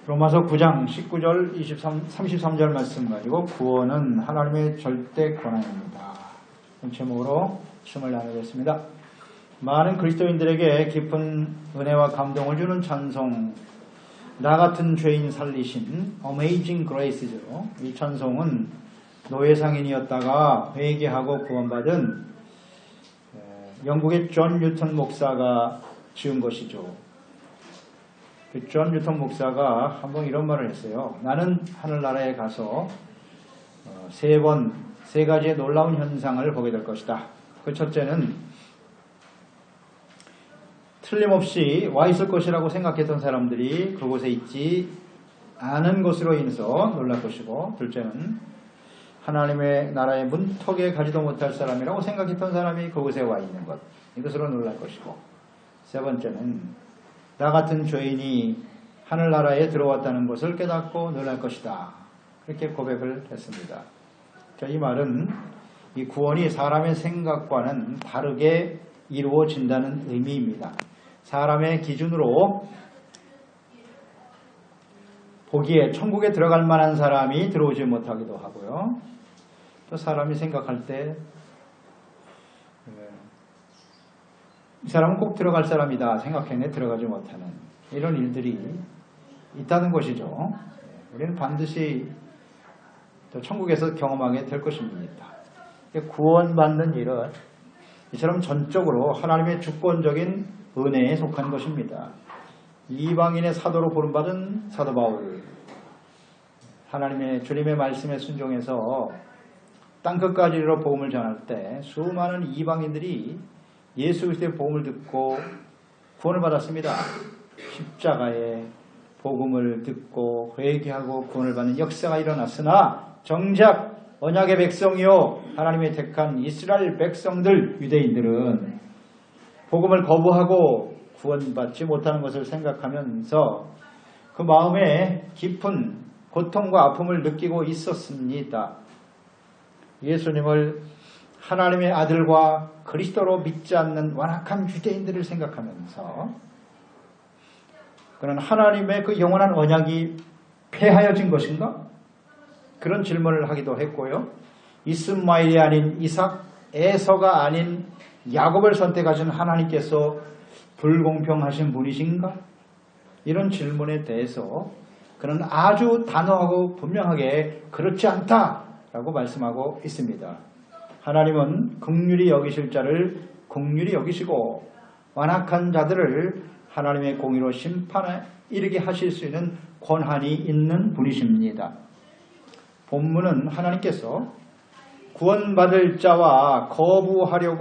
로마서 9장 19절 33절 말씀 가지고 구원은 하나님의 절대 권한입니다. 제목으로 춤을 나누겠습니다. 많은 그리스도인들에게 깊은 은혜와 감동을 주는 찬송, 나 같은 죄인 살리신 Amazing Grace죠. 이 찬송은 노예상인이었다가 회개하고 구원받은 영국의 존 뉴턴 목사가 지은 것이죠. 존 뉴턴 목사가 한번 이런 말을 했어요. 나는 하늘나라에 가서 세 가지의 놀라운 현상을 보게 될 것이다. 그 첫째는 틀림없이 와 있을 것이라고 생각했던 사람들이 그곳에 있지 않은 것으로 인해서 놀랄 것이고, 둘째는 하나님의 나라의 문턱에 가지도 못할 사람이라고 생각했던 사람이 그곳에 와 있는 것, 이것으로 놀랄 것이고, 세 번째는 나 같은 죄인이 하늘나라에 들어왔다는 것을 깨닫고 놀랄 것이다. 그렇게 고백을 했습니다. 이 말은 이 구원이 사람의 생각과는 다르게 이루어진다는 의미입니다. 사람의 기준으로 보기에 천국에 들어갈 만한 사람이 들어오지 못하기도 하고요. 또 사람이 생각할 때 이 사람은 꼭 들어갈 사람이다 생각했는데 들어가지 못하는 이런 일들이 있다는 것이죠. 우리는 반드시 또 천국에서 경험하게 될 것입니다. 구원받는 일은 이처럼 전적으로 하나님의 주권적인 은혜에 속한 것입니다. 이방인의 사도로 부름받은 사도 바울, 하나님의 주님의 말씀에 순종해서 땅끝까지 이르러 복음을 전할 때 수많은 이방인들이 예수 그리스도의 복음을 듣고 구원을 받았습니다. 십자가의 복음을 듣고 회개하고 구원을 받는 역사가 일어났으나 정작 언약의 백성이요 하나님의 택한 이스라엘 백성들, 유대인들은 복음을 거부하고 구원받지 못하는 것을 생각하면서 그 마음에 깊은 고통과 아픔을 느끼고 있었습니다. 예수님을 하나님의 아들과 그리스도로 믿지 않는 완악한 유대인들을 생각하면서 그는 하나님의 그 영원한 언약이 폐하여진 것인가? 그런 질문을 하기도 했고요. 이스마엘이 아닌 이삭, 에서가 아닌 야곱을 선택하신 하나님께서 불공평하신 분이신가? 이런 질문에 대해서 그는 아주 단호하고 분명하게 그렇지 않다라고 말씀하고 있습니다. 하나님은 긍휼히 여기실 자를 긍휼히 여기시고 완악한 자들을 하나님의 공의로 심판에 이르게 하실 수 있는 권한이 있는 분이십니다. 본문은 하나님께서 구원받을 자와 거부하여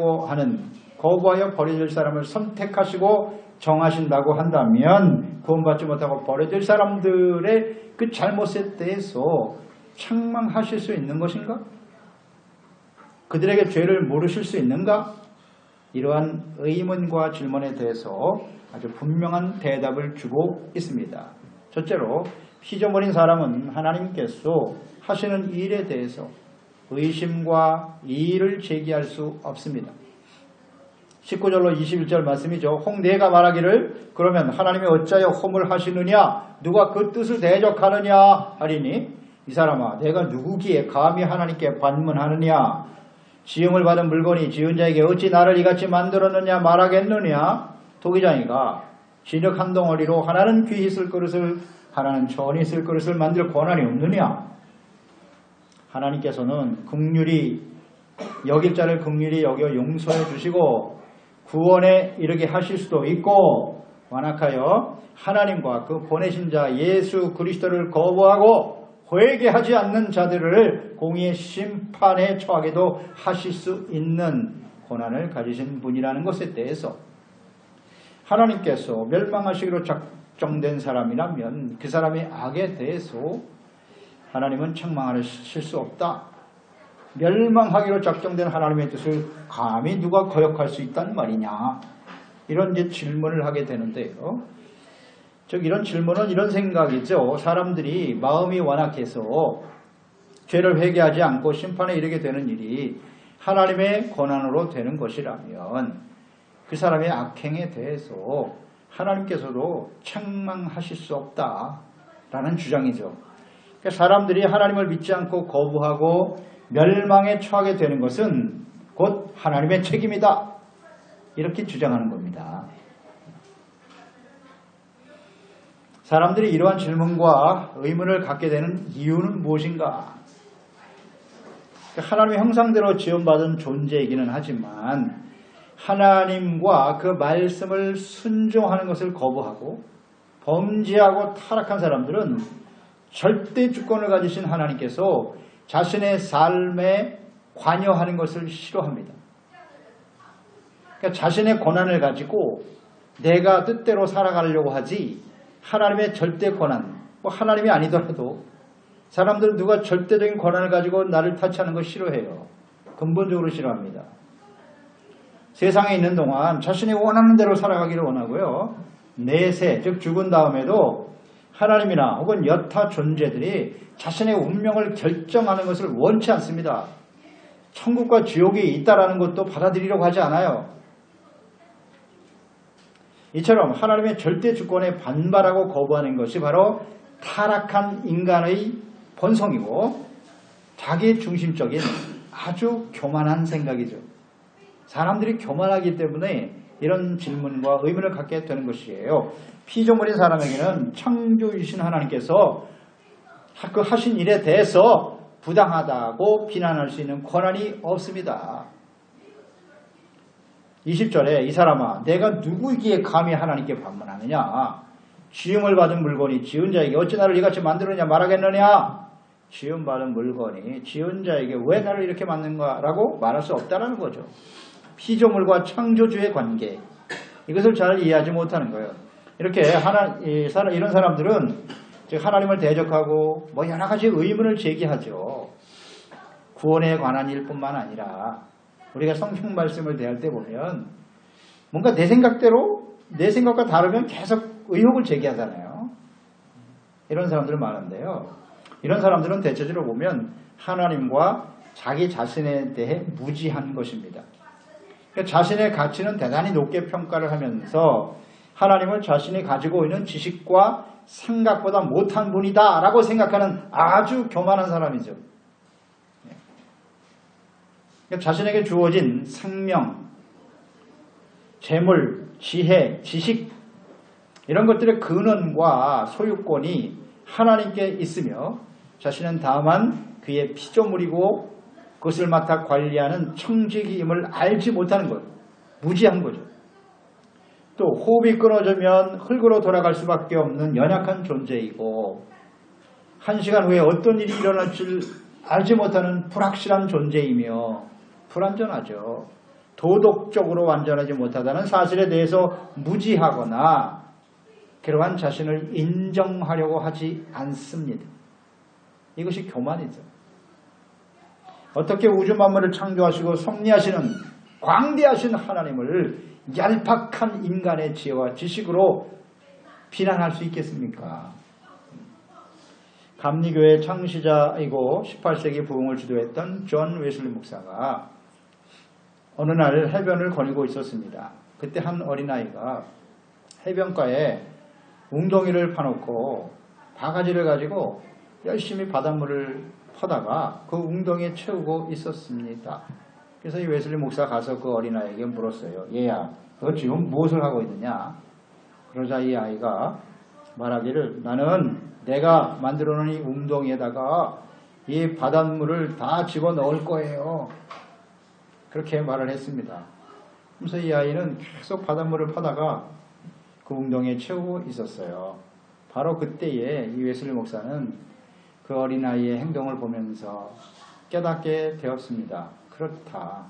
버려질 사람을 선택하시고 정하신다고 한다면 구원받지 못하고 버려질 사람들의 그 잘못에 대해서 책망하실 수 있는 것인가? 그들에게 죄를 물으실 수 있는가? 이러한 의문과 질문에 대해서 아주 분명한 대답을 주고 있습니다. 첫째로 피조물인 사람은 하나님께서 하시는 일에 대해서 의심과 이의를 제기할 수 없습니다. 19절로 21절 말씀이죠. 혹 내가 말하기를 그러면 하나님이 어찌하여 험을 하시느냐? 누가 그 뜻을 대적하느냐? 하리니 이 사람아 내가 누구기에 감히 하나님께 반문하느냐? 지음을 받은 물건이 지은 자에게 어찌 나를 이같이 만들었느냐 말하겠느냐? 토기장이가 진흙 한 덩어리로 하나는 귀히 쓸 그릇을 하나는 천히 쓸 그릇을 만들 권한이 없느냐? 하나님께서는 긍휼히 여길 자를 긍휼히 여겨 용서해 주시고 구원에 이르게 하실 수도 있고, 완악하여 하나님과 그 보내신 자 예수 그리스도를 거부하고 회개하지 않는 자들을 공의의 심판에 처하게도 하실 수 있는 권한을 가지신 분이라는 것에 대해서 하나님께서 멸망하시기로 작정된 사람이라면 그 사람의 악에 대해서 하나님은 책망하실 수 없다. 멸망하기로 작정된 하나님의 뜻을 감히 누가 거역할 수 있단 말이냐. 이런 이제 질문을 하게 되는데요. 즉 이런 질문은 이런 생각이죠. 사람들이 마음이 완악해서 죄를 회개하지 않고 심판에 이르게 되는 일이 하나님의 권한으로 되는 것이라면 그 사람의 악행에 대해서 하나님께서도 책망하실 수 없다 라는 주장이죠. 그러니까 사람들이 하나님을 믿지 않고 거부하고 멸망에 처하게 되는 것은 곧 하나님의 책임이다. 이렇게 주장하는 겁니다. 사람들이 이러한 질문과 의문을 갖게 되는 이유는 무엇인가? 하나님의 형상대로 지음받은 존재이기는 하지만 하나님과 그 말씀을 순종하는 것을 거부하고 범죄하고 타락한 사람들은 절대 주권을 가지신 하나님께서 자신의 삶에 관여하는 것을 싫어합니다. 그러니까 자신의 권한을 가지고 내가 뜻대로 살아가려고 하지 하나님의 절대 권한, 하나님이 아니더라도 사람들은 누가 절대적인 권한을 가지고 나를 타치하는 걸 싫어해요. 근본적으로 싫어합니다. 세상에 있는 동안 자신이 원하는 대로 살아가기를 원하고요. 내세, 즉 죽은 다음에도 하나님이나 혹은 여타 존재들이 자신의 운명을 결정하는 것을 원치 않습니다. 천국과 지옥이 있다라는 것도 받아들이려고 하지 않아요. 이처럼 하나님의 절대 주권에 반발하고 거부하는 것이 바로 타락한 인간의 본성이고 자기 중심적인 아주 교만한 생각이죠. 사람들이 교만하기 때문에 이런 질문과 의문을 갖게 되는 것이에요. 피조물인 사람에게는 창조주신 하나님께서 그 하신 일에 대해서 부당하다고 비난할 수 있는 권한이 없습니다. 20절에 이 사람아 내가 누구이기에 감히 하나님께 반문하느냐. 지음을 받은 물건이 지은 자에게 어찌 나를 이같이 만들었냐 말하겠느냐. 지음받은 물건이 지은 자에게 왜 나를 이렇게 만든가 라고 말할 수 없다는 거죠. 피조물과 창조주의 관계, 이것을 잘 이해하지 못하는 거예요. 이렇게 이런 사람들은 즉 하나님을 대적하고 여러 가지 의문을 제기하죠. 구원에 관한 일뿐만 아니라 우리가 성경 말씀을 대할 때 보면 뭔가 내 생각대로 내 생각과 다르면 계속 의혹을 제기하잖아요. 이런 사람들은 많은데요. 이런 사람들은 대체적으로 보면 하나님과 자기 자신에 대해 무지한 것입니다. 자신의 가치는 대단히 높게 평가를 하면서 하나님을 자신이 가지고 있는 지식과 생각보다 못한 분이다 라고 생각하는 아주 교만한 사람이죠. 자신에게 주어진 생명, 재물, 지혜, 지식 이런 것들의 근원과 소유권이 하나님께 있으며 자신은 다만 그의 피조물이고 그것을 맡아 관리하는 청지기임을 알지 못하는 것, 무지한 거죠. 또 호흡이 끊어지면 흙으로 돌아갈 수밖에 없는 연약한 존재이고 1시간 후에 어떤 일이 일어날 줄 알지 못하는 불확실한 존재이며 불완전하죠. 도덕적으로 완전하지 못하다는 사실에 대해서 무지하거나 그러한 자신을 인정하려고 하지 않습니다. 이것이 교만이죠. 어떻게 우주 만물을 창조하시고 섭리하시는 광대하신 하나님을 얄팍한 인간의 지혜와 지식으로 비난할 수 있겠습니까? 감리교회 창시자이고 18세기 부흥을 주도했던 존 웨슬리 목사가 어느 날 해변을 거닐고 있었습니다. 그때 한 어린아이가 해변가에 웅덩이를 파놓고 바가지를 가지고 열심히 바닷물을 퍼다가 그 웅덩이에 채우고 있었습니다. 그래서 이 웨슬리 목사가 가서 그 어린아이에게 물었어요. 얘야, 너 지금 무엇을 하고 있느냐? 그러자 이 아이가 말하기를 나는 내가 만들어 놓은 이 웅덩이에다가 이 바닷물을 다 집어넣을 거예요. 그렇게 말을 했습니다. 그래서 이 아이는 계속 바닷물을 퍼다가 그 웅덩이에 채우고 있었어요. 바로 그때에 이 웨슬리 목사는 그 어린아이의 행동을 보면서 깨닫게 되었습니다. 그렇다.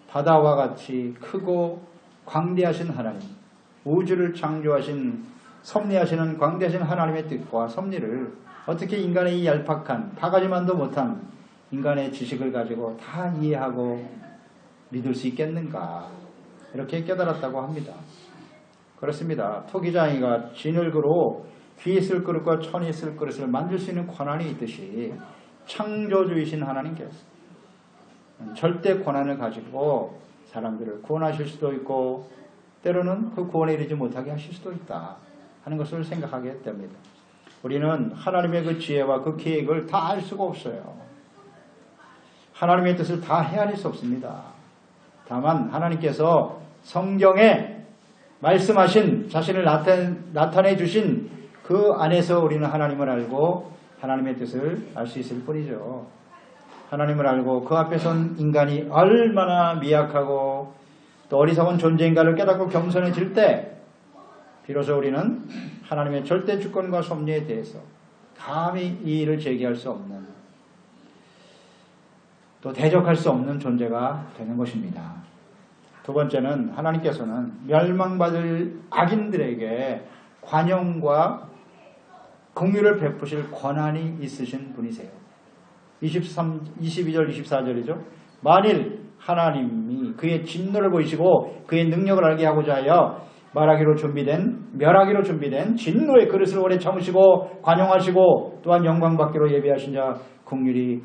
바다와 같이 크고 광대하신 하나님, 우주를 창조하신 섭리하시는 광대하신 하나님의 뜻과 섭리를 어떻게 인간의 이 얄팍한 바가지만도 못한 인간의 지식을 가지고 다 이해하고 믿을 수 있겠는가, 이렇게 깨달았다고 합니다. 그렇습니다. 토기장이가 진흙으로 귀 있을 그릇과 천이 있을 그릇을 만들 수 있는 권한이 있듯이 창조주이신 하나님께서 절대 권한을 가지고 사람들을 구원하실 수도 있고 때로는 그 구원에 이르지 못하게 하실 수도 있다 하는 것을 생각하게 됩니다. 우리는 하나님의 그 지혜와 그 계획을 다 알 수가 없어요. 하나님의 뜻을 다 헤아릴 수 없습니다. 다만 하나님께서 성경에 말씀하신 자신을 나타내 주신 그 안에서 우리는 하나님을 알고 하나님의 뜻을 알 수 있을 뿐이죠. 하나님을 알고 그 앞에 선 인간이 얼마나 미약하고 또 어리석은 존재인가를 깨닫고 겸손해질 때 비로소 우리는 하나님의 절대 주권과 섭리에 대해서 감히 이의를 제기할 수 없는 또 대적할 수 없는 존재가 되는 것입니다. 두 번째는 하나님께서는 멸망받을 악인들에게 관용과 긍휼을 베푸실 권한이 있으신 분이세요. 22절 24절이죠. 만일 하나님이 그의 진노를 보이시고 그의 능력을 알게 하고자 하여 멸하기로 준비된 진노의 그릇을 오래 참으시고 관용하시고 또한 영광받기로 예비하신 자 긍휼히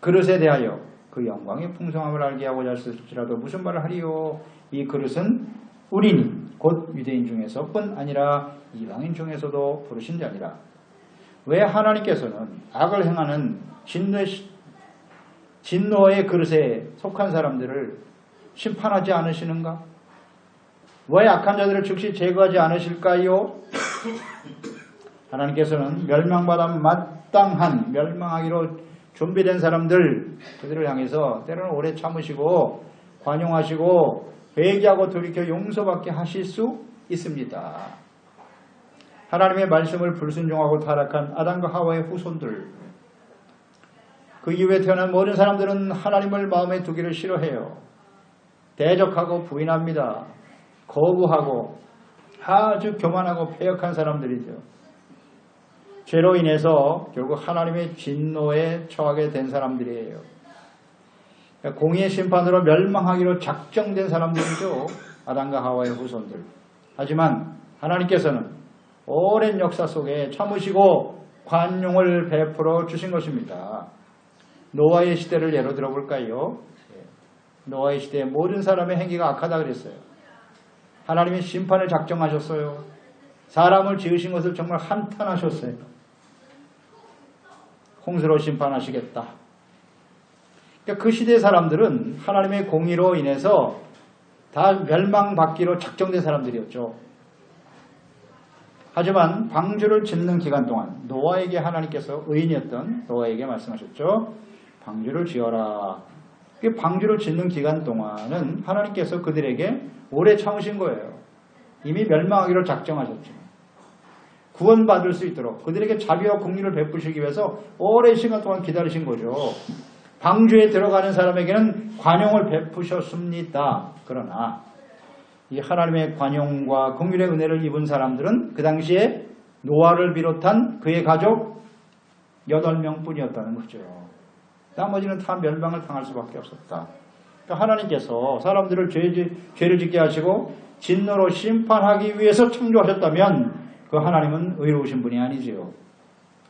그릇에 대하여 그 영광의 풍성함을 알게 하고자 하실지라도 무슨 말을 하리요. 이 그릇은 우리니 곧 유대인 중에서뿐 아니라 이방인 중에서도 부르신 자니라. 왜 하나님께서는 악을 행하는 진노의 그릇에 속한 사람들을 심판하지 않으시는가? 왜 악한 자들을 즉시 제거하지 않으실까요? 하나님께서는 멸망받아 마땅한 멸망하기로 준비된 사람들 그들을 향해서 때로는 오래 참으시고 관용하시고 회개하고 돌이켜 용서받게 하실 수 있습니다. 하나님의 말씀을 불순종하고 타락한 아담과 하와의 후손들 그 이후에 태어난 모든 사람들은 하나님을 마음에 두기를 싫어해요. 대적하고 부인합니다. 거부하고 아주 교만하고 패역한 사람들이죠. 죄로 인해서 결국 하나님의 진노에 처하게 된 사람들이에요. 공의의 심판으로 멸망하기로 작정된 사람들이죠. 아담과 하와의 후손들. 하지만 하나님께서는 오랜 역사 속에 참으시고 관용을 베풀어 주신 것입니다. 노아의 시대를 예로 들어볼까요? 노아의 시대에 모든 사람의 행위가 악하다 그랬어요. 하나님이 심판을 작정하셨어요. 사람을 지으신 것을 정말 한탄하셨어요. 홍수로 심판하시겠다. 그러니까 그 시대의 사람들은 하나님의 공의로 인해서 다 멸망받기로 작정된 사람들이었죠. 하지만 방주를 짓는 기간 동안 노아에게 하나님께서 의인이었던 노아에게 말씀하셨죠. 방주를 지어라. 방주를 짓는 기간 동안은 하나님께서 그들에게 오래 참으신 거예요. 이미 멸망하기로 작정하셨죠. 구원받을 수 있도록 그들에게 자비와 긍휼을 베푸시기 위해서 오랜 시간 동안 기다리신 거죠. 방주에 들어가는 사람에게는 관용을 베푸셨습니다. 그러나 이 하나님의 관용과 긍휼의 은혜를 입은 사람들은 그 당시에 노아를 비롯한 그의 가족 8명뿐이었다는 거죠. 나머지는 다 멸망을 당할 수밖에 없었다. 그러니까 하나님께서 사람들을 죄를 짓게 하시고 진노로 심판하기 위해서 창조하셨다면 그 하나님은 의로우신 분이 아니지요.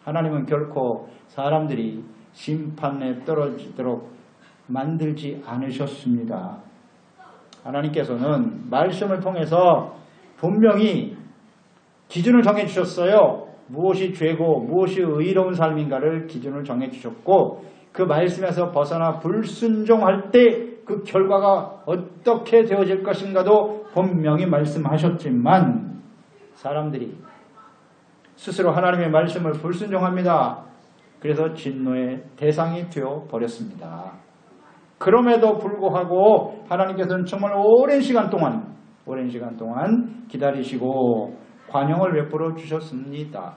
하나님은 결코 사람들이 심판에 떨어지도록 만들지 않으셨습니다. 하나님께서는 말씀을 통해서 분명히 기준을 정해주셨어요. 무엇이 죄고 무엇이 의로운 삶인가를 기준을 정해주셨고 그 말씀에서 벗어나 불순종할 때 그 결과가 어떻게 되어질 것인가도 분명히 말씀하셨지만 사람들이 스스로 하나님의 말씀을 불순종합니다. 그래서 진노의 대상이 되어버렸습니다. 그럼에도 불구하고 하나님께서는 정말 오랜 시간 동안 기다리시고 관용을 베풀어 주셨습니다.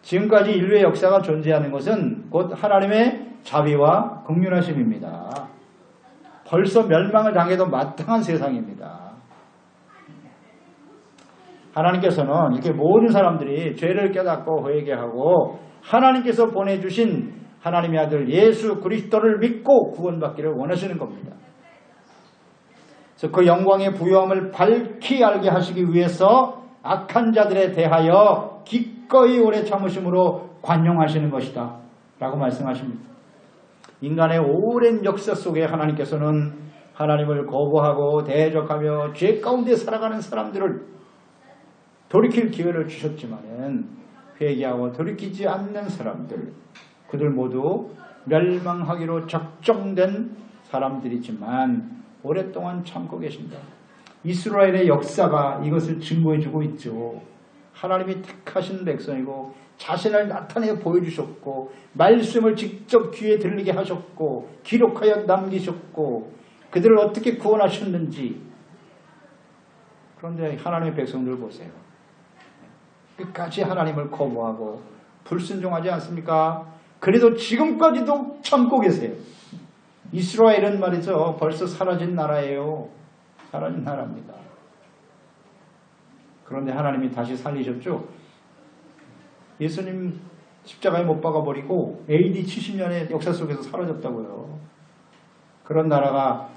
지금까지 인류의 역사가 존재하는 것은 곧 하나님의 자비와 긍휼하심입니다. 벌써 멸망을 당해도 마땅한 세상입니다. 하나님께서는 이렇게 모든 사람들이 죄를 깨닫고 회개하고 하나님께서 보내주신 하나님의 아들 예수 그리스도를 믿고 구원받기를 원하시는 겁니다. 그래서 그 영광의 부요함을 밝히 알게 하시기 위해서 악한 자들에 대하여 기꺼이 오래 참으심으로 관용하시는 것이다 라고 말씀하십니다. 인간의 오랜 역사 속에 하나님께서는 하나님을 거부하고 대적하며 죄 가운데 살아가는 사람들을 돌이킬 기회를 주셨지만은 회개하고 돌이키지 않는 사람들, 그들 모두 멸망하기로 작정된 사람들이지만 오랫동안 참고 계신다. 이스라엘의 역사가 이것을 증거해주고 있죠. 하나님이 택하신 백성이고 자신을 나타내 보여주셨고 말씀을 직접 귀에 들리게 하셨고 기록하여 남기셨고 그들을 어떻게 구원하셨는지. 그런데 하나님의 백성들 보세요. 끝까지 하나님을 거부하고 불순종하지 않습니까? 그래도 지금까지도 참고 계세요. 이스라엘은 말이죠. 벌써 사라진 나라예요. 사라진 나라입니다. 그런데 하나님이 다시 살리셨죠. 예수님 십자가에 못 박아버리고 AD 70년의 역사 속에서 사라졌다고요. 그런 나라가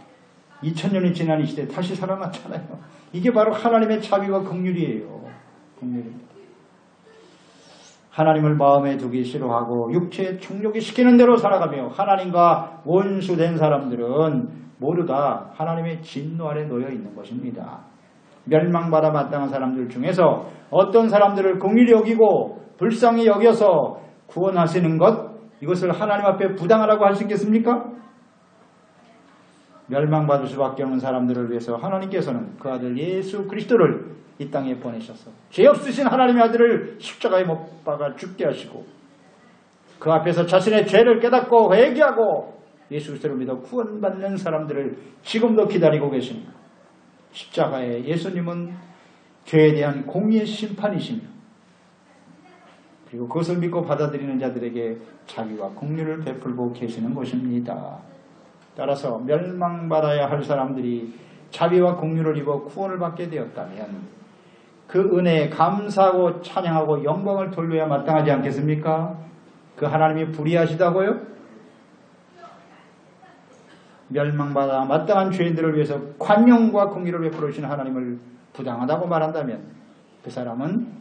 2000년이 지난 이 시대에 다시 살아났잖아요. 이게 바로 하나님의 자비와 긍휼이에요. 긍휼입니다. 하나님을 마음에 두기 싫어하고 육체에 충족이 시키는 대로 살아가며 하나님과 원수된 사람들은 모두 다 하나님의 진노 아래 놓여 있는 것입니다. 멸망받아 마땅한 사람들 중에서 어떤 사람들을 긍휼히 여기고 불쌍히 여겨서 구원하시는 것, 이것을 하나님 앞에 부당하다고 할 수 있겠습니까? 멸망받을 수밖에 없는 사람들을 위해서 하나님께서는 그 아들 예수 그리스도를 이 땅에 보내셔서 죄 없으신 하나님의 아들을 십자가에 못 박아 죽게 하시고 그 앞에서 자신의 죄를 깨닫고 회개하고 예수 그리스도를 믿어 구원받는 사람들을 지금도 기다리고 계십니다. 십자가에 예수님은 죄에 대한 공의의 심판이시며 그리고 그것을 믿고 받아들이는 자들에게 자비와 긍휼을 베풀고 계시는 것입니다. 따라서 멸망받아야 할 사람들이 자비와 긍휼을 입어 구원을 받게 되었다면 그 은혜에 감사하고 찬양하고 영광을 돌려야 마땅하지 않겠습니까? 그 하나님이 불의하시다고요? 멸망받아 마땅한 죄인들을 위해서 관용과 긍휼을 베풀어 주신 하나님을 부당하다고 말한다면 그 사람은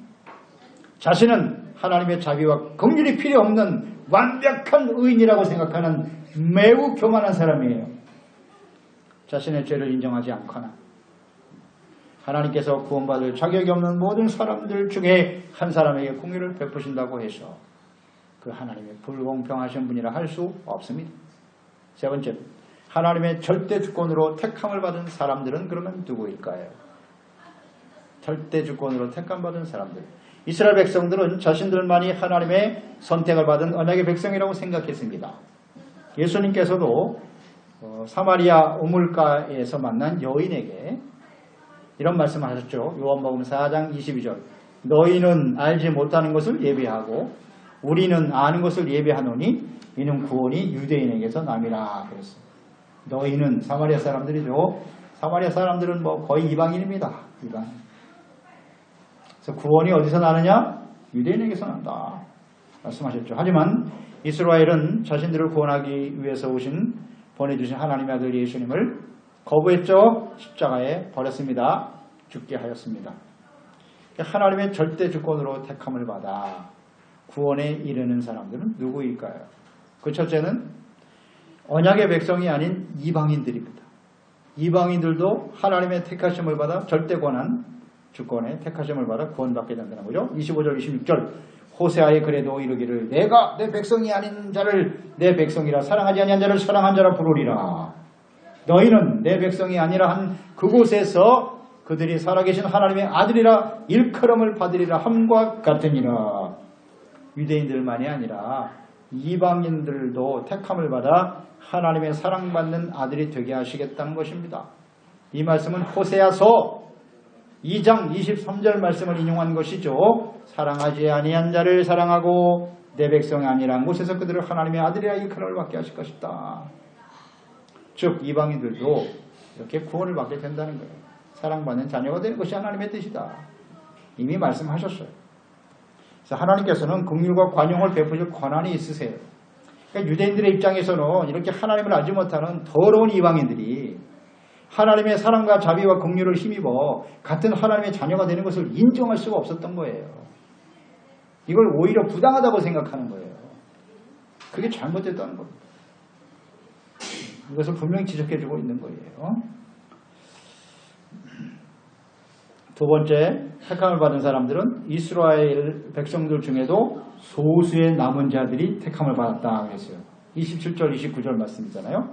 자신은 하나님의 자비와 긍휼이 필요 없는 완벽한 의인이라고 생각하는 매우 교만한 사람이에요. 자신의 죄를 인정하지 않거나 하나님께서 구원받을 자격이 없는 모든 사람들 중에 한 사람에게 긍휼을 베푸신다고 해서 그 하나님의 불공평하신 분이라 할 수 없습니다. 세 번째, 하나님의 절대 주권으로 택함을 받은 사람들은 그러면 누구일까요? 절대 주권으로 택함받은 사람들. 이스라엘 백성들은 자신들만이 하나님의 선택을 받은 언약의 백성이라고 생각했습니다. 예수님께서도 사마리아 우물가에서 만난 여인에게 이런 말씀을 하셨죠. 요한복음 4장 22절. 너희는 알지 못하는 것을 예배하고 우리는 아는 것을 예배하노니 이는 구원이 유대인에게서 남이라 그랬어요. 너희는 사마리아 사람들이죠. 사마리아 사람들은 뭐 거의 이방인입니다. 이방인. 그래서 구원이 어디서 나느냐? 유대인에게서 난다 말씀하셨죠. 하지만 이스라엘은 자신들을 구원하기 위해서 보내주신 하나님의 아들 예수님을 거부했죠. 십자가에 버렸습니다. 죽게 하였습니다. 하나님의 절대 주권으로 택함을 받아 구원에 이르는 사람들은 누구일까요? 그 첫째는 언약의 백성이 아닌 이방인들입니다. 이방인들도 하나님의 택하심을 받아 절대 권한 주권에 택하심을 받아 구원받게 된다는 거죠. 25절 26절 호세아의 글에도 이르기를 내가 내 백성이 아닌 자를 내 백성이라 사랑하지 아니한 자를 사랑한 자라 부르리라. 너희는 내 백성이 아니라 한 그곳에서 그들이 살아계신 하나님의 아들이라 일컬음을 받으리라 함과 같으니라. 유대인들만이 아니라 이방인들도 택함을 받아 하나님의 사랑받는 아들이 되게 하시겠다는 것입니다. 이 말씀은 호세아서 2장 23절 말씀을 인용한 것이죠. 사랑하지 아니한 자를 사랑하고 내 백성이 아니라 한 곳에서 그들을 하나님의 아들이라 일컬음을 받게 하실 것이다. 즉 이방인들도 이렇게 구원을 받게 된다는 거예요. 사랑받는 자녀가 되는 것이 하나님의 뜻이다. 이미 말씀하셨어요. 그래서 하나님께서는 긍휼과 관용을 베푸실 권한이 있으세요. 그러니까 유대인들의 입장에서는 이렇게 하나님을 알지 못하는 더러운 이방인들이 하나님의 사랑과 자비와 긍휼을 힘입어 같은 하나님의 자녀가 되는 것을 인정할 수가 없었던 거예요. 이걸 오히려 부당하다고 생각하는 거예요. 그게 잘못됐다는 겁니다. 이것을 분명히 지적해주고 있는 거예요. 두 번째, 택함을 받은 사람들은 이스라엘 백성들 중에도 소수의 남은 자들이 택함을 받았다 그랬어요. 27절, 29절 말씀이잖아요.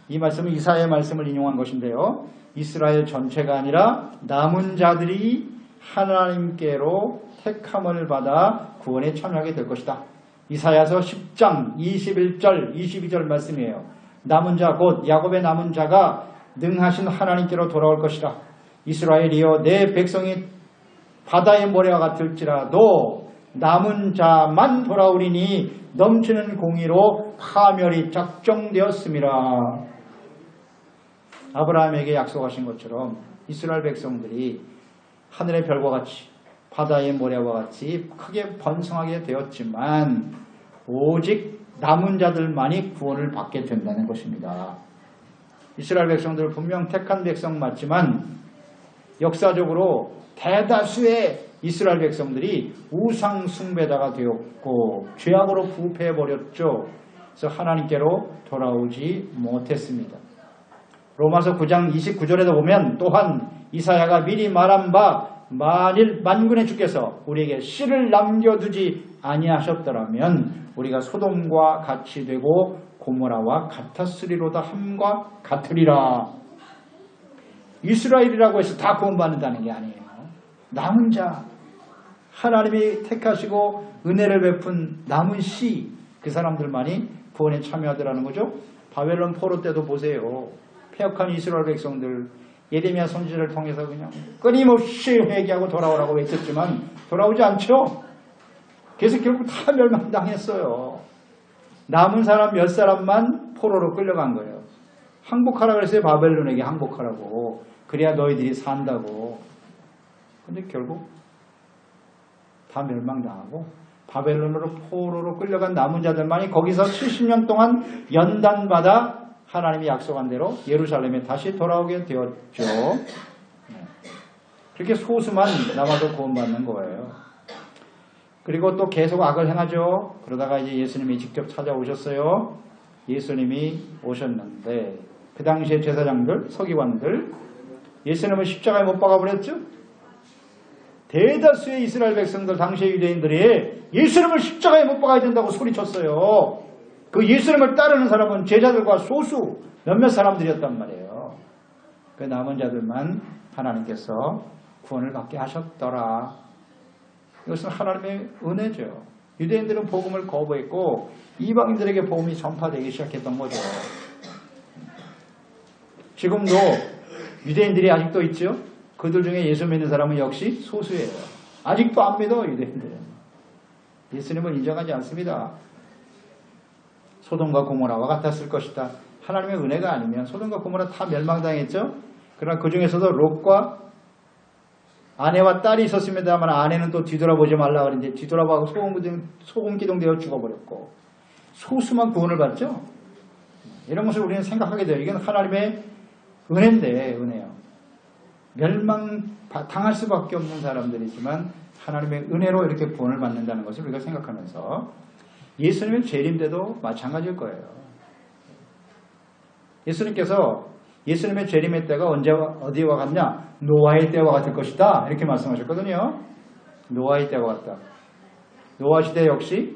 이 말씀은 이사야의 말씀을 인용한 것인데요. 이스라엘 전체가 아니라 남은 자들이 하나님께로 택함을 받아 구원에 참여하게 될 것이다. 이사야서 10장 21절, 22절 말씀이에요. 남은 자, 곧 야곱의 남은 자가 능하신 하나님께로 돌아올 것이다. 이스라엘이여 내 백성이 바다의 모래와 같을지라도 남은 자만 돌아오리니 넘치는 공의로 파멸이 작정되었음이라. 아브라함에게 약속하신 것처럼 이스라엘 백성들이 하늘의 별과 같이 바다의 모래와 같이 크게 번성하게 되었지만 오직 남은 자들만이 구원을 받게 된다는 것입니다. 이스라엘 백성들은 분명 택한 백성 맞지만 역사적으로 대다수의 이스라엘 백성들이 우상 숭배자가 되었고 죄악으로 부패해버렸죠. 그래서 하나님께로 돌아오지 못했습니다. 로마서 9장 29절에도 보면 또한 이사야가 미리 말한 바 만일 만군의 주께서 우리에게 씨를 남겨두지 아니하셨더라면 우리가 소돔과 같이 되고 고모라와 같았으리로다 함과 같으리라. 이스라엘이라고 해서 다 구원받는다는 게 아니에요. 남은 자, 하나님이 택하시고 은혜를 베푼 남은 씨, 그 사람들만이 구원에 참여하더라는 거죠. 바벨론 포로 때도 보세요. 패역한 이스라엘 백성들 예레미야 선지자를 통해서 그냥 끊임없이 회개하고 돌아오라고 외쳤지만 돌아오지 않죠. 그래서 결국 다 멸망당했어요. 남은 사람 몇 사람만 포로로 끌려간 거예요. 항복하라 그랬어요. 바벨론에게 항복하라고. 그래야 너희들이 산다고. 근데 결국 다 멸망당하고 바벨론으로 포로로 끌려간 남은 자들만이 거기서 70년 동안 연단받아 하나님이 약속한 대로 예루살렘에 다시 돌아오게 되었죠. 그렇게 소수만 남아도 구원받는 거예요. 그리고 또 계속 악을 행하죠. 그러다가 이제 예수님이 직접 찾아오셨어요. 예수님이 오셨는데 그 당시에 제사장들, 서기관들 예수님을 십자가에 못 박아버렸죠. 대다수의 이스라엘 백성들, 당시의 유대인들이 예수님을 십자가에 못 박아야 된다고 소리쳤어요. 그 예수님을 따르는 사람은 제자들과 소수 몇몇 사람들이었단 말이에요. 그 남은 자들만 하나님께서 구원을 받게 하셨더라. 이것은 하나님의 은혜죠. 유대인들은 복음을 거부했고 이방인들에게 복음이 전파되기 시작했던 거죠. 지금도 유대인들이 아직도 있죠. 그들 중에 예수 믿는 사람은 역시 소수예요. 아직도 안 믿어 유대인들은. 예수님을 인정하지 않습니다. 소돔과 고모라와 같았을 것이다. 하나님의 은혜가 아니면 소돔과 고모라 다 멸망당했죠. 그러나 그 중에서도 롯과 아내와 딸이 있었습니다만 아내는 또 뒤돌아보지 말라 그랬는데 뒤돌아보고 소금기둥 되어 죽어버렸고 소수만 구원을 받죠. 이런 것을 우리는 생각하게 돼요. 이건 하나님의 은혜인데 은혜요. 멸망당할 수밖에 없는 사람들이지만 하나님의 은혜로 이렇게 구원을 받는다는 것을 우리가 생각하면서 예수님의 재림때도 마찬가지일 거예요. 예수님께서 예수님의 재림의 때가 어디와 같냐? 노아의 때와 같을 것이다. 이렇게 말씀하셨거든요. 노아의 때와 같다. 노아 시대 역시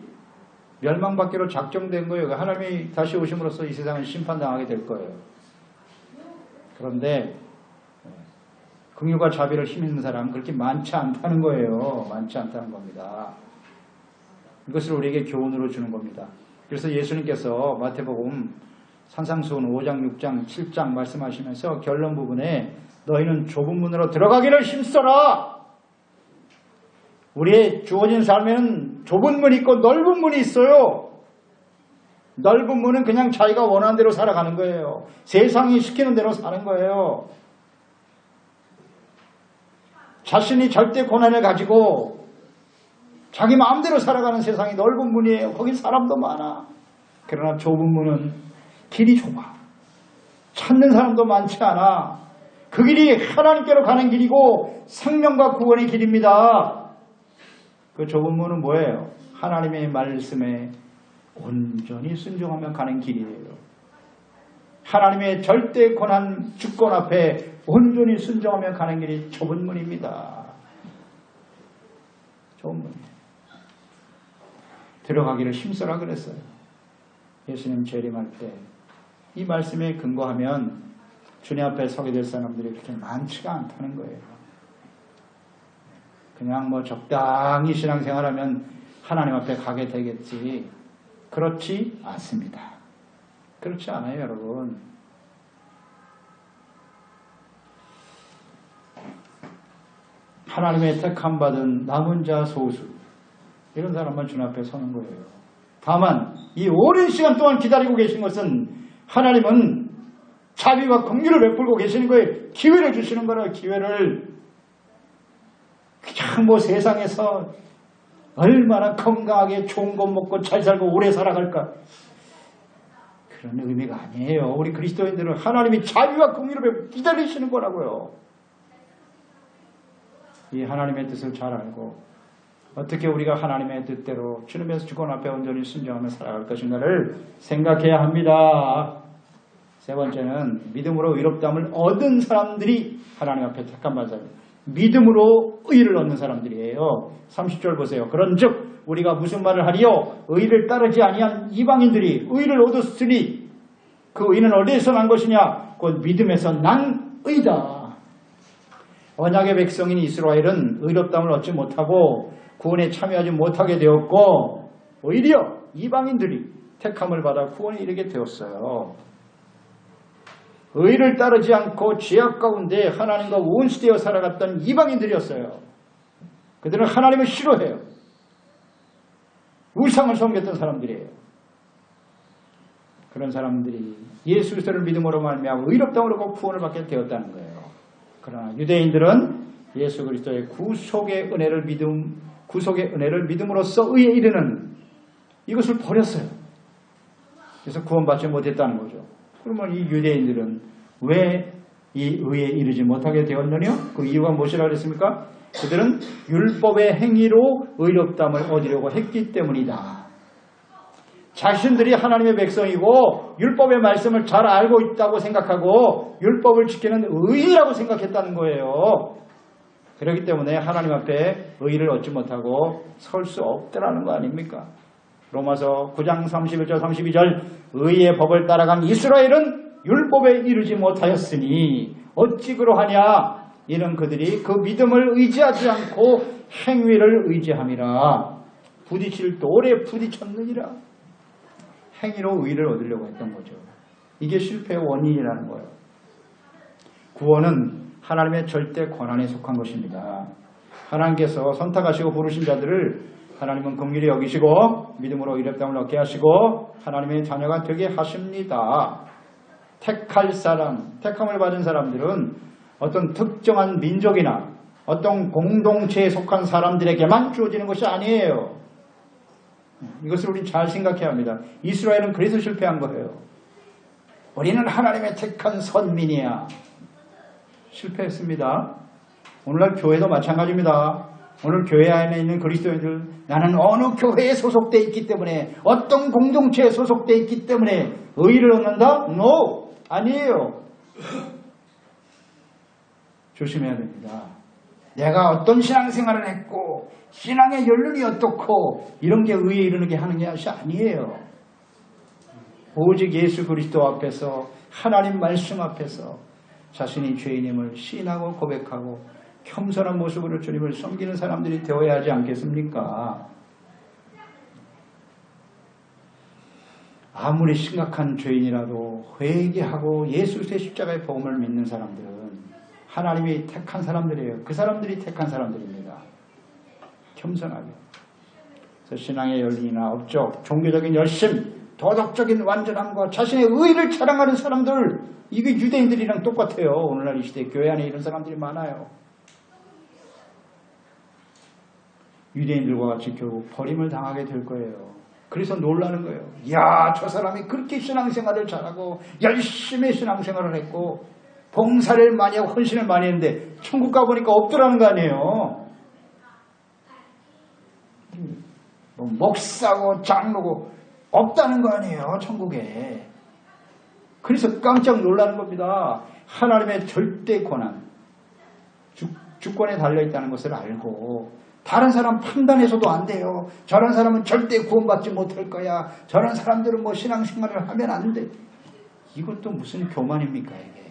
멸망받기로 작정된 거예요. 하나님이 다시 오심으로써 이 세상을 심판당하게 될 거예요. 그런데 긍휼과 자비를 힘있는 사람은 그렇게 많지 않다는 거예요. 많지 않다는 겁니다. 이것을 우리에게 교훈으로 주는 겁니다. 그래서 예수님께서 마태복음 산상수훈 5장, 6장, 7장 말씀하시면서 결론 부분에 너희는 좁은 문으로 들어가기를 힘써라. 우리의 주어진 삶에는 좁은 문이 있고 넓은 문이 있어요. 넓은 문은 그냥 자기가 원하는 대로 살아가는 거예요. 세상이 시키는 대로 사는 거예요. 자신이 절대 고난을 가지고 자기 마음대로 살아가는 세상이 넓은 문이에요. 거긴 사람도 많아. 그러나 좁은 문은 길이 좁아. 찾는 사람도 많지 않아. 그 길이 하나님께로 가는 길이고 생명과 구원의 길입니다. 그 좁은 문은 뭐예요? 하나님의 말씀에 온전히 순종하며 가는 길이에요. 하나님의 절대 권한 주권 앞에 온전히 순종하며 가는 길이 좁은 문입니다. 좁은 문이에요. 들어가기를 힘써라 그랬어요. 예수님 재림할 때 이 말씀에 근거하면 주님 앞에 서게 될 사람들이 그렇게 많지가 않다는 거예요. 그냥 뭐 적당히 신앙생활하면 하나님 앞에 가게 되겠지. 그렇지 않습니다. 그렇지 않아요, 여러분. 하나님의 택함 받은 남은 자 소수, 이런 사람만 주님 앞에 서는 거예요. 다만 이 오랜 시간 동안 기다리고 계신 것은 하나님은 자비와 긍휼을 베풀고 계시는 거예요. 기회를 주시는 거라. 기회를. 그냥 뭐 세상에서 얼마나 건강하게 좋은 것 먹고 잘 살고 오래 살아갈까, 그런 의미가 아니에요. 우리 그리스도인들은 하나님이 자비와 긍휼을 베풀고 기다리시는 거라고요. 이 하나님의 뜻을 잘 알고 어떻게 우리가 하나님의 뜻대로 주님의 주권 앞에 온전히 순종하며 살아갈 것인가를 생각해야 합니다. 세 번째는 믿음으로 의롭다함을 얻은 사람들이 하나님 앞에 택함 받은 사람, 믿음으로 의를 얻는 사람들이에요. 30절 보세요. 그런즉 우리가 무슨 말을 하리요? 의를 따르지 아니한 이방인들이 의를 얻었으니 그 의는 어디에서 난 것이냐? 곧 믿음에서 난 의다. 언약의 백성인 이스라엘은 의롭다함을 얻지 못하고 구원에 참여하지 못하게 되었고 오히려 이방인들이 택함을 받아 구원에 이르게 되었어요. 의를 따르지 않고 죄악 가운데 하나님과 원수되어 살아갔던 이방인들이었어요. 그들은 하나님을 싫어해요. 우상을 섬겼던 사람들이에요. 그런 사람들이 예수 그리스도를 믿음으로 말미암아 의롭다함을 얻고 구원을 받게 되었다는 거예요. 그러나 유대인들은 예수 그리스도의 구속의 은혜를 믿음으로써 의에 이르는 이것을 버렸어요. 그래서 구원받지 못했다는 거죠. 그러면 이 유대인들은 왜 이 의에 이르지 못하게 되었느냐? 그 이유가 무엇이라고 그랬습니까? 그들은 율법의 행위로 의롭다함을 얻으려고 했기 때문이다. 자신들이 하나님의 백성이고 율법의 말씀을 잘 알고 있다고 생각하고 율법을 지키는 의라고 생각했다는 거예요. 그렇기 때문에 하나님 앞에 의를 얻지 못하고 설 수 없더라는 거 아닙니까? 로마서 9장 31절 32절 의의 법을 따라간 이스라엘은 율법에 이르지 못하였으니 어찌 그러하냐? 이는 그들이 그 믿음을 의지하지 않고 행위를 의지함이라. 부딪힐 돌에 부딪혔느니라. 행위로 의를 얻으려고 했던 거죠. 이게 실패의 원인이라는 거예요. 구원은 하나님의 절대 권한에 속한 것입니다. 하나님께서 선택하시고 부르신 자들을 하나님은 긍휼히 여기시고 믿음으로 의롭다함을 얻게 하시고 하나님의 자녀가 되게 하십니다. 택할 사람, 택함을 받은 사람들은 어떤 특정한 민족이나 어떤 공동체에 속한 사람들에게만 주어지는 것이 아니에요. 이것을 우리는 잘 생각해야 합니다. 이스라엘은 그래서 실패한 거예요. 우리는 하나님의 택한 선민이야. 실패했습니다. 오늘날 교회도 마찬가지입니다. 오늘 교회 안에 있는 그리스도인들, 나는 어느 교회에 소속되어 있기 때문에 어떤 공동체에 소속되어 있기 때문에 의를 얻는다? No! 아니에요. 조심해야 됩니다. 내가 어떤 신앙생활을 했고 신앙의 연륜이 어떻고 이런 게 의에 이르는 게 하는 것이 아니에요. 오직 예수 그리스도 앞에서 하나님 말씀 앞에서 자신이 죄인임을 시인하고 고백하고 겸손한 모습으로 주님을 섬기는 사람들이 되어야 하지 않겠습니까? 아무리 심각한 죄인이라도 회개하고 예수 그리스도의 십자가의 복음을 믿는 사람들은 하나님이 택한 사람들이에요. 그 사람들이 택한 사람들입니다. 겸손하게. 그래서 신앙의 열린이나 업적, 종교적인 열심, 도덕적인 완전함과 자신의 의의를 자랑하는 사람들, 이게 유대인들이랑 똑같아요. 오늘날 이 시대 교회 안에 이런 사람들이 많아요. 유대인들과 같이 결국 버림을 당하게 될 거예요. 그래서 놀라는 거예요. 야, 저 사람이 그렇게 신앙생활을 잘하고 열심히 신앙생활을 했고 봉사를 많이 하고 헌신을 많이 했는데 천국 가보니까 없더라는 거 아니에요. 뭐 목사고 장로고 없다는 거 아니에요. 천국에. 그래서 깜짝 놀라는 겁니다. 하나님의 절대 권한, 주권에 달려있다는 것을 알고 다른 사람 판단해서도 안 돼요. 저런 사람은 절대 구원받지 못할 거야. 저런 사람들은 뭐 신앙생활을 하면 안 돼. 이것도 무슨 교만입니까 이게.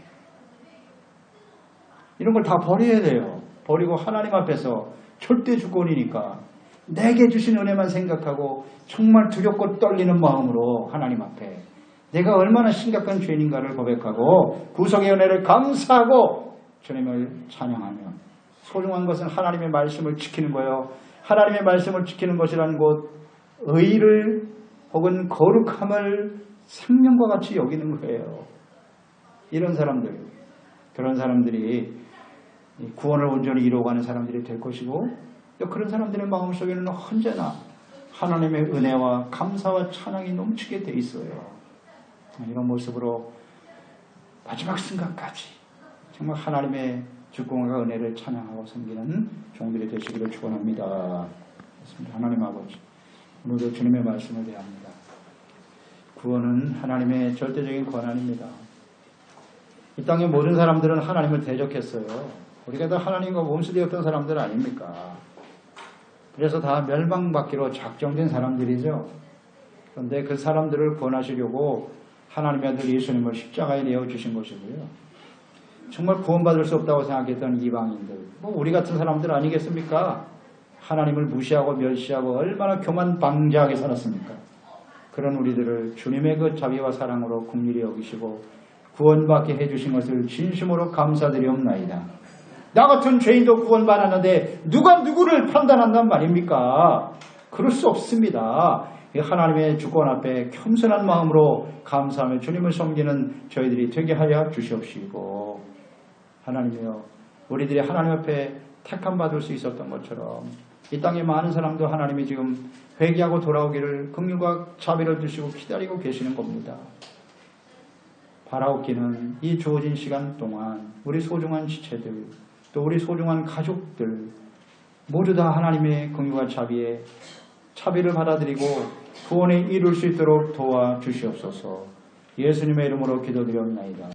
이런 걸 다 버려야 돼요. 버리고 하나님 앞에서 절대 주권이니까 내게 주신 은혜만 생각하고 정말 두렵고 떨리는 마음으로 하나님 앞에 내가 얼마나 심각한 죄인인가를 고백하고 구속의 은혜를 감사하고 주님을 찬양하며 소중한 것은 하나님의 말씀을 지키는 거예요. 하나님의 말씀을 지키는 것이라는 것 의를 혹은 거룩함을 생명과 같이 여기는 거예요. 이런 사람들, 그런 사람들이 구원을 온전히 이루어가는 사람들이 될 것이고 또 그런 사람들의 마음속에는 언제나 하나님의 은혜와 감사와 찬양이 넘치게 돼 있어요. 이런 모습으로 마지막 순간까지 정말 하나님의 주권과 은혜를 찬양하고 섬기는 종들이 되시기를 축원합니다. 하나님 아버지, 오늘도 주님의 말씀을 대합니다. 구원은 하나님의 절대적인 권한입니다. 이 땅의 모든 사람들은 하나님을 대적했어요. 우리가 다 하나님과 원수되었던 사람들 아닙니까? 그래서 다 멸망받기로 작정된 사람들이죠. 그런데 그 사람들을 구원하시려고 하나님의 아들 예수님을 십자가에 내어주신 것이고요. 정말 구원받을 수 없다고 생각했던 이방인들, 뭐 우리 같은 사람들 아니겠습니까? 하나님을 무시하고 멸시하고 얼마나 교만방자하게 살았습니까? 그런 우리들을 주님의 그 자비와 사랑으로 긍휼히 여기시고 구원받게 해주신 것을 진심으로 감사드리옵나이다. 나 같은 죄인도 구원받았는데 누가 누구를 판단한단 말입니까? 그럴 수 없습니다. 하나님의 주권 앞에 겸손한 마음으로 감사하며 주님을 섬기는 저희들이 되게 하여 주시옵시고, 하나님이여, 우리들이 하나님 앞에 택함 받을 수 있었던 것처럼 이 땅에 많은 사람도 하나님이 지금 회개하고 돌아오기를 긍휼과 자비를 주시고 기다리고 계시는 겁니다. 바라옵기는 이 주어진 시간 동안 우리 소중한 지체들, 또 우리 소중한 가족들 모두 다 하나님의 긍휼과 자비에 자비를 받아들이고 구원에 이룰 수 있도록 도와주시옵소서. 예수님의 이름으로 기도드렸나이다.